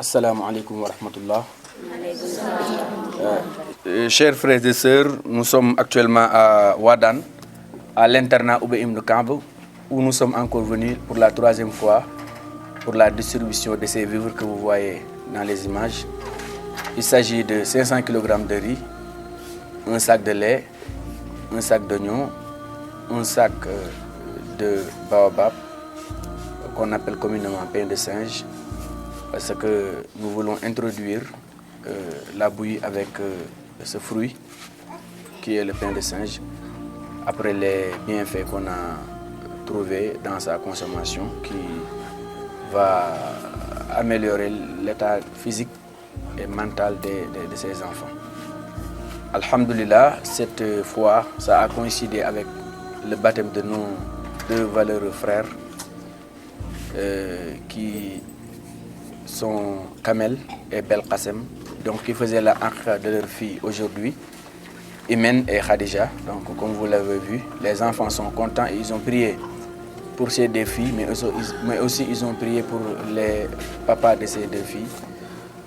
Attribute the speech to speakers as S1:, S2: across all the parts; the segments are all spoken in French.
S1: Assalamu alaikum wa rahmatullah. Chers frères et sœurs, nous sommes actuellement à Wadan, à l'internat Oubey Ibn Ka'b, où nous sommes encore venus pour la troisième fois pour la distribution de ces vivres que vous voyez dans les images. Il s'agit de 500 kg de riz, un sac de lait, un sac d'oignons, un sac de baobab, qu'on appelle communément pain de singe, parce que nous voulons introduire la bouillie avec ce fruit qui est le pain de singe, après les bienfaits qu'on a trouvés dans sa consommation, qui va améliorer l'état physique et mental de ces enfants. Alhamdulillah, cette fois, ça a coïncidé avec le baptême de nos deux valeureux frères qui sont Kamel et Belkacem, donc qui faisaient la ankha de leur fille aujourd'hui, Imen et Khadija. Donc comme vous l'avez vu, les enfants sont contents et ils ont prié pour ces deux filles, mais aussi ils ont prié pour les papas de ces deux filles.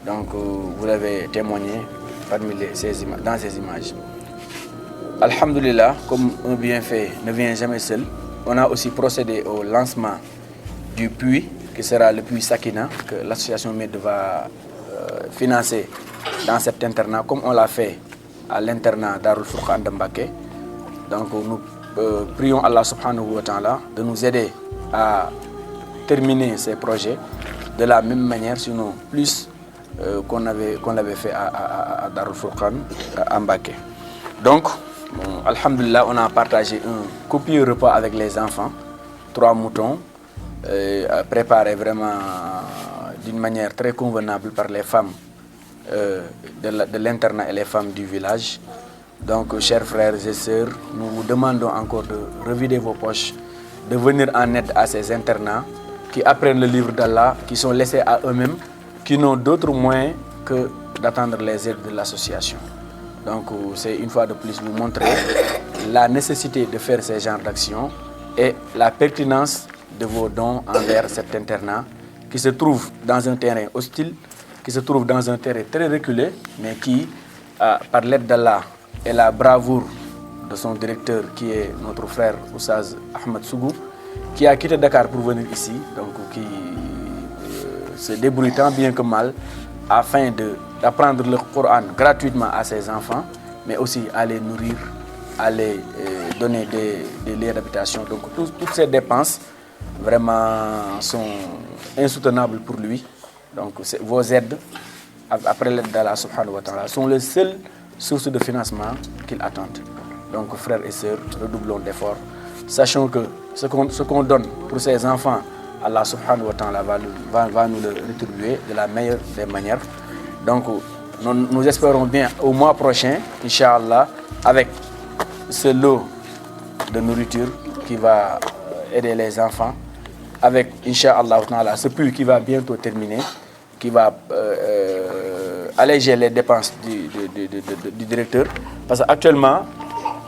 S1: Donc vous l'avez témoigné dans ces images. Alhamdulillah, comme un bienfait ne vient jamais seul, on a aussi procédé au lancement du puits, qui sera le puits Sakina, que l'association MED va financer dans cet internat, comme on l'a fait à l'internat Darul Furqan de Mbacké. Donc nous prions Allah subhanahu wa ta'ala de nous aider à terminer ces projets de la même manière, sinon plus qu'on l'avait fait à Darul Furqan à Mbacké. Donc, alhamdulillah, on a partagé un copieux repas avec les enfants, 3 moutons, préparés vraiment d'une manière très convenable par les femmes de l'internat et les femmes du village. Donc, chers frères et sœurs, nous vous demandons encore de revider vos poches, de venir en aide à ces internats qui apprennent le livre d'Allah, qui sont laissés à eux-mêmes, qui n'ont d'autre moyen que d'attendre les aides de l'association. Donc, c'est une fois de plus vous montrer la nécessité de faire ces genres d'actions et la pertinence de vos dons envers cet internat qui se trouve dans un terrain hostile, qui se trouve dans un terrain très reculé, mais qui, par l'aide d'Allah et la bravoure de son directeur, qui est notre frère Oussaz Ahmed Sougou, qui a quitté Dakar pour venir ici, donc qui se débrouille tant bien que mal afin d'apprendre le Coran gratuitement à ses enfants, mais aussi à les nourrir, à les donner des lieux d'habitation. Donc toutes ces dépenses vraiment sont insoutenables pour lui. Donc vos aides, après l'aide d'Allah subhanahu wa ta'ala, sont les seules sources de financement qu'il attend. Donc frères et sœurs, redoublons d'efforts. Sachons que ce qu'on donne pour ces enfants, Allah subhanahu wa ta'ala va nous le rétribuer de la meilleure des manières. Donc nous espérons bien au mois prochain, Inch'Allah, avec ce lot de nourriture qui va aider les enfants, avec Inch'Allah ce puits qui va bientôt terminer, qui va alléger les dépenses du directeur, parce qu'actuellement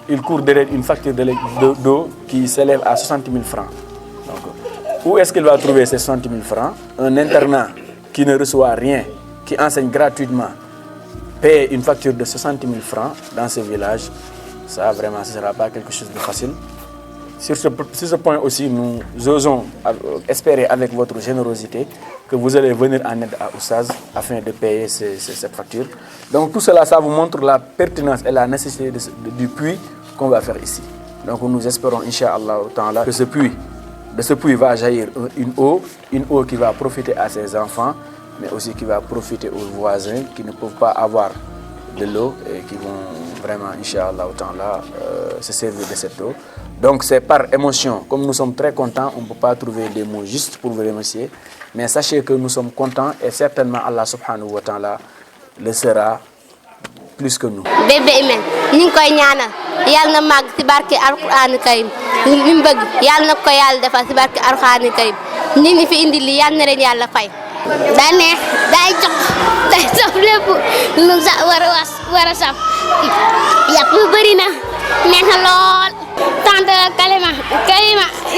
S1: il court derrière une facture d'eau qui s'élève à 60 000 francs. Donc, où est-ce qu'il va trouver ces 60 000 francs? Un internat qui ne reçoit rien, qui enseigne gratuitement, paye une facture de 60 000 francs dans ce village. Ça, vraiment, ce ne sera pas quelque chose de facile. Sur ce point aussi, nous osons espérer avec votre générosité que vous allez venir en aide à Oussaz afin de payer cette facture. Donc tout cela, ça vous montre la pertinence et la nécessité du puits qu'on va faire ici. Donc nous espérons, Inch'Allah, que de ce puits va jaillir une eau qui va profiter à ses enfants, mais aussi qui va profiter aux voisins qui ne peuvent pas avoir de l'eau et qui vont vraiment, Inch'Allah, se servir de cette eau. Donc c'est par émotion, comme nous sommes très contents, on ne peut pas trouver des mots justes pour vous remercier, mais sachez que nous sommes contents et certainement Allah subhanahu wa ta'ala le sera plus que nous.
S2: Bébé Imen, ñu ngi koy ñaanal yàlla na màgg ci barke Alxuraan Karim li mu bëgg yàlla na ko yàlla defal ci barke Alxuraan Karim ñi ngi fi indi li yàlla na leen yàlla fay. daa neex day jox day saf lépp lu sa war a saf yàpp lu bëri na neex na lool. tante Karima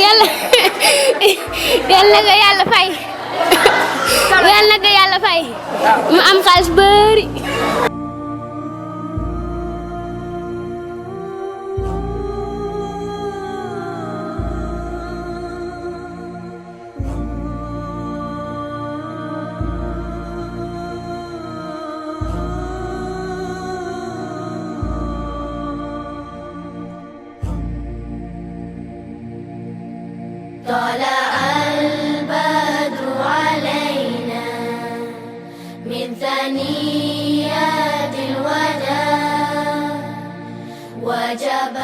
S2: yàlla ko yàlla fay. yal na ko yàlla fay mu am xaalis bëri.
S3: طلع البدر علينا من ثنيات الوداع وجب